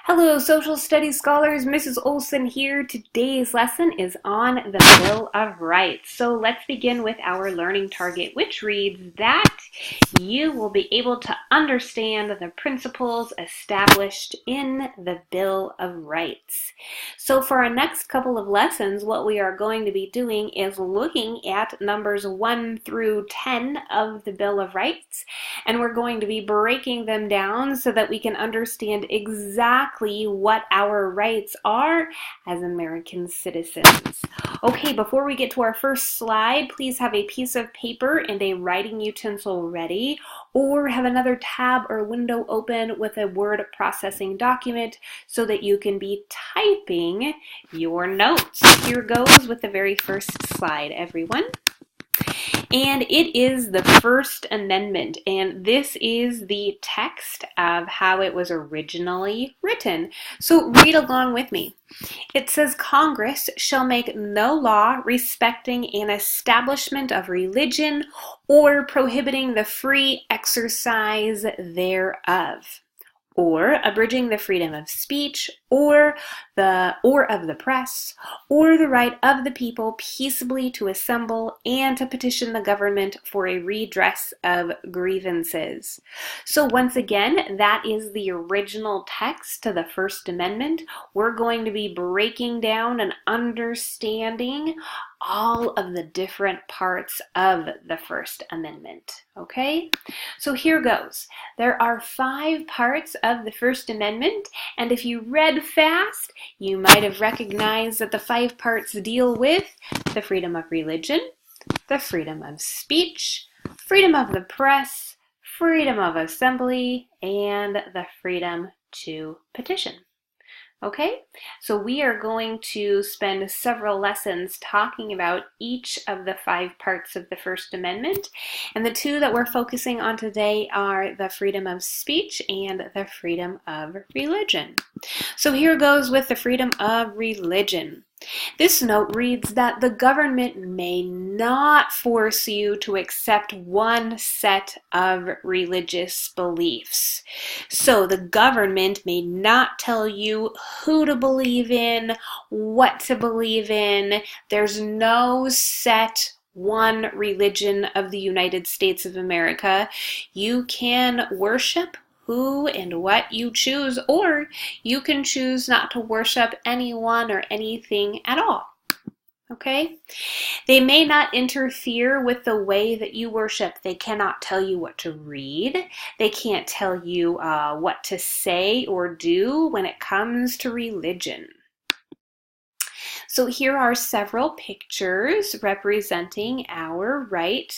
Hello, social studies scholars. Mrs. Olson here. Today's lesson is on the Bill of Rights. So let's begin with our learning target, which reads that you will be able to understand the principles established in the Bill of Rights. So for our next couple of lessons, what we are going to be doing is looking at numbers 1 through 10 of the Bill of Rights, and we're going to be breaking them down so that we can understand exactly what our rights are as American citizens. Okay, before we get to our first slide, please have a piece of paper and a writing utensil ready, or have another tab or window open with a word processing document so that you can be typing your notes. Here goes with the very first slide, everyone. And it is the First Amendment, and this is the text of how it was originally written. So read along with me. It says, Congress shall make no law respecting an establishment of religion or prohibiting the free exercise thereof, or abridging the freedom of speech, or of the press, or the right of the people peaceably to assemble and to petition the government for a redress of grievances. So once again, that is the original text to the First Amendment. We're going to be breaking down and understanding all of the different parts of the First Amendment. Okay? So here goes. There are 5 parts of the First Amendment, and if you read fast, you might have recognized that the 5 parts deal with the freedom of religion, the freedom of speech, freedom of the press, freedom of assembly, and the freedom to petition. Okay, so we are going to spend several lessons talking about each of the 5 parts of the First Amendment, and the 2 that we're focusing on today are the freedom of speech and the freedom of religion. So here goes with the freedom of religion. This note reads that the government may not force you to accept one set of religious beliefs. So the government may not tell you who to believe in, what to believe in. There's no set one religion of the United States of America. You can worship who and what you choose, or you can choose not to worship anyone or anything at all. Okay? They may not interfere with the way that you worship. They cannot tell you what to read. They can't tell you what to say or do when it comes to religion. So here are several pictures representing our right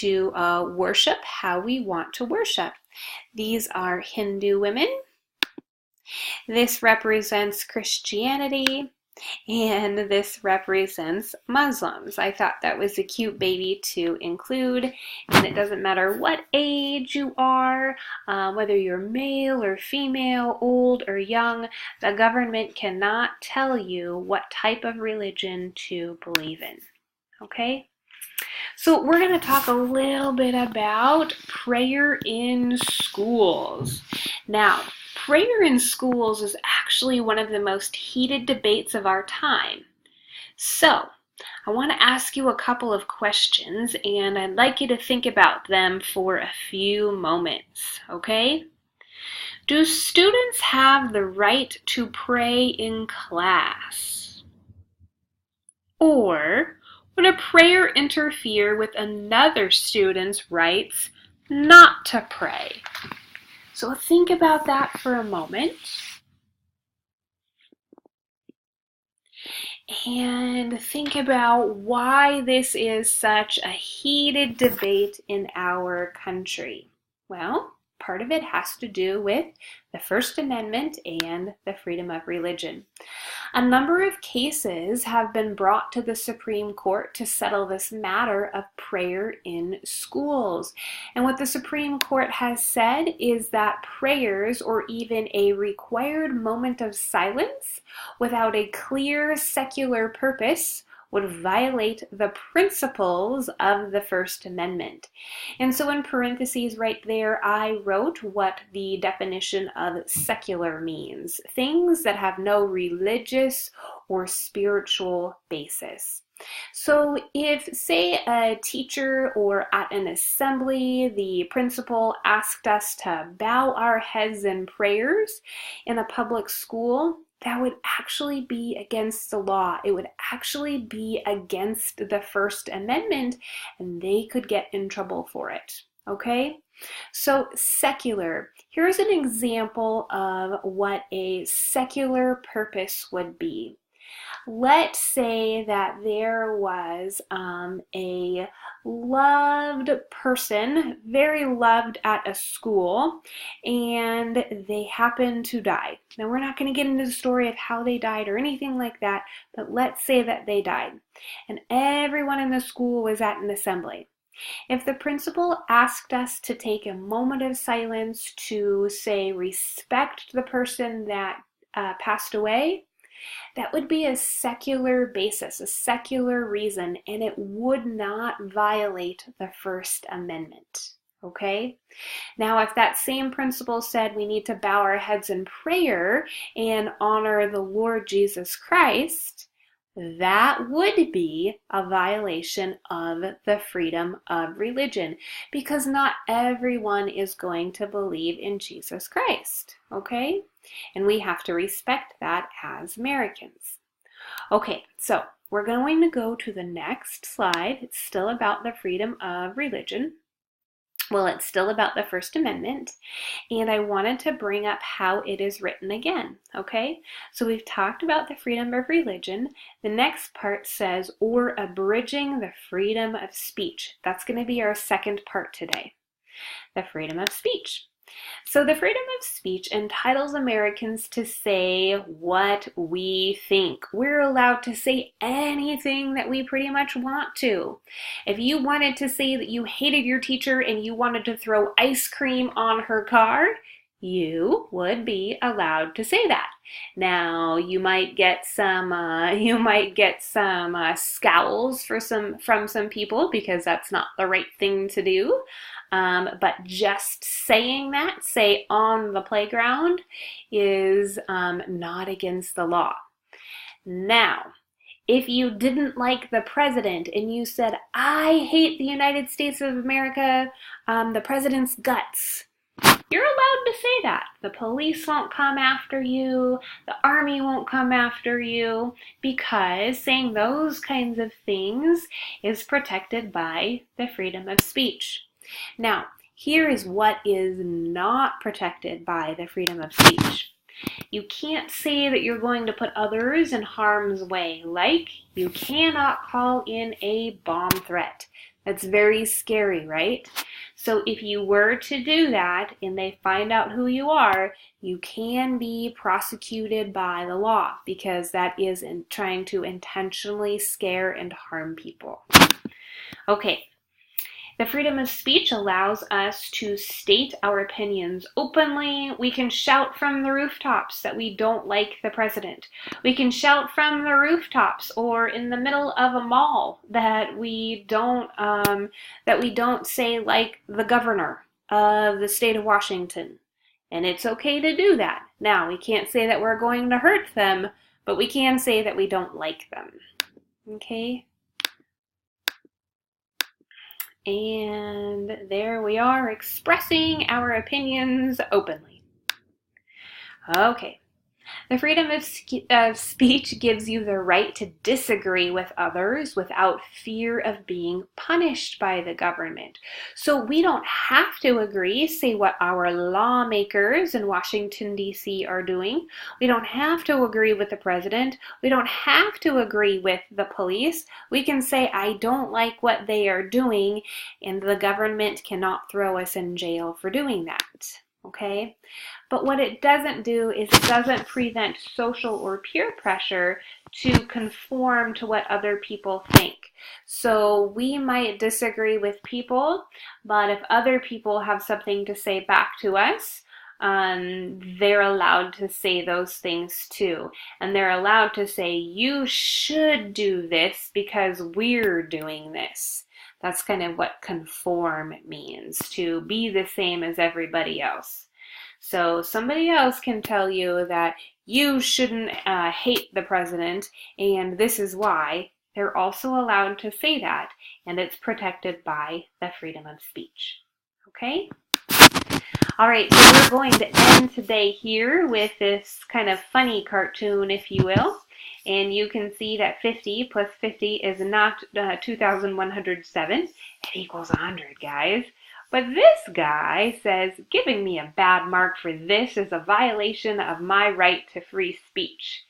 to worship how we want to worship. These are Hindu women. This represents Christianity. And this represents Muslims. I thought that was a cute baby to include, and it doesn't matter what age you are, whether you're male or female, old or young, the government cannot tell you what type of religion to believe in. Okay? So we're going to talk a little bit about prayer in schools. Now, prayer in schools is actually one of the most heated debates of our time. So, I want to ask you a couple of questions, and I'd like you to think about them for a few moments, okay? Do students have the right to pray in class? Or would a prayer interfere with another student's rights not to pray? So think about that for a moment. And think about why this is such a heated debate in our country. Well, part of it has to do with the First Amendment and the freedom of religion. A number of cases have been brought to the Supreme Court to settle this matter of prayer in schools. And what the Supreme Court has said is that prayers, or even a required moment of silence without a clear secular purpose, would violate the principles of the First Amendment. And so in parentheses right there, I wrote what the definition of secular means: things that have no religious or spiritual basis. So if, say, a teacher or at an assembly, the principal asked us to bow our heads in prayers in a public school, that would actually be against the law. It would actually be against the First Amendment, and they could get in trouble for it. Okay? So secular. Here's an example of what a secular purpose would be. Let's say that there was a loved person, very loved at a school, and they happened to die. Now, we're not going to get into the story of how they died or anything like that, but let's say that they died, and everyone in the school was at an assembly. If the principal asked us to take a moment of silence to, say, respect the person that passed away, that would be a secular basis, a secular reason, and it would not violate the First Amendment. Okay? Now, if that same principle said we need to bow our heads in prayer and honor the Lord Jesus Christ, that would be a violation of the freedom of religion, because not everyone is going to believe in Jesus Christ, okay? And we have to respect that as Americans. Okay, so we're going to go to the next slide. It's still about the freedom of religion. Well, it's still about the First Amendment, and I wanted to bring up how it is written again, okay? So we've talked about the freedom of religion. The next part says, or abridging the freedom of speech. That's going to be our second part today, the freedom of speech. So the freedom of speech entitles Americans to say what we think. We're allowed to say anything that we pretty much want to. If you wanted to say that you hated your teacher and you wanted to throw ice cream on her car, you would be allowed to say that. Now, you might get some scowls from some people because that's not the right thing to do. But just saying that, say on the playground, is not against the law. Now, if you didn't like the president and you said, I hate the United States of America, the president's guts, you're allowed to say that. The police won't come after you, the army won't come after you, because saying those kinds of things is protected by the freedom of speech. Now, here is what is not protected by the freedom of speech. You can't say that you're going to put others in harm's way, like you cannot call in a bomb threat. That's very scary, right? So if you were to do that and they find out who you are, you can be prosecuted by the law, because that is trying to intentionally scare and harm people. Okay. The freedom of speech allows us to state our opinions openly. We can shout from the rooftops that we don't like the president. We can shout from the rooftops or in the middle of a mall that we don't say like the governor of the state of Washington. And it's okay to do that. Now, we can't say that we're going to hurt them, but we can say that we don't like them. Okay? And there we are, expressing our opinions openly. Okay. The freedom of speech gives you the right to disagree with others without fear of being punished by the government. So we don't have to agree, say what our lawmakers in Washington, D.C. are doing. We don't have to agree with the president. We don't have to agree with the police. We can say, I don't like what they are doing, and the government cannot throw us in jail for doing that. Okay? But what it doesn't do is it doesn't prevent social or peer pressure to conform to what other people think. So we might disagree with people, but if other people have something to say back to us, they're allowed to say those things too. And they're allowed to say, you should do this because we're doing this. That's kind of what conform means, to be the same as everybody else. So somebody else can tell you that you shouldn't hate the president, and this is why. They're also allowed to say that, and it's protected by the freedom of speech. Okay? All right, so we're going to end today here with this kind of funny cartoon, if you will. And you can see that 50 plus 50 is not 2,107. It equals 100, guys. But this guy says, giving me a bad mark for this is a violation of my right to free speech.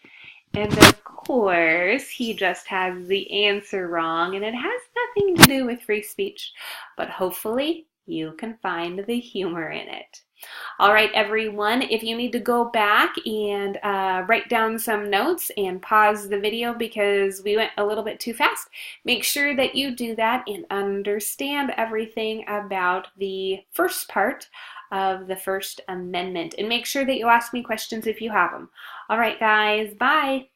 And of course, he just has the answer wrong, and it has nothing to do with free speech. But hopefully, you can find the humor in it. All right, everyone, if you need to go back and write down some notes and pause the video because we went a little bit too fast, make sure that you do that and understand everything about the first part of the First Amendment. And make sure that you ask me questions if you have them. All right, guys, bye.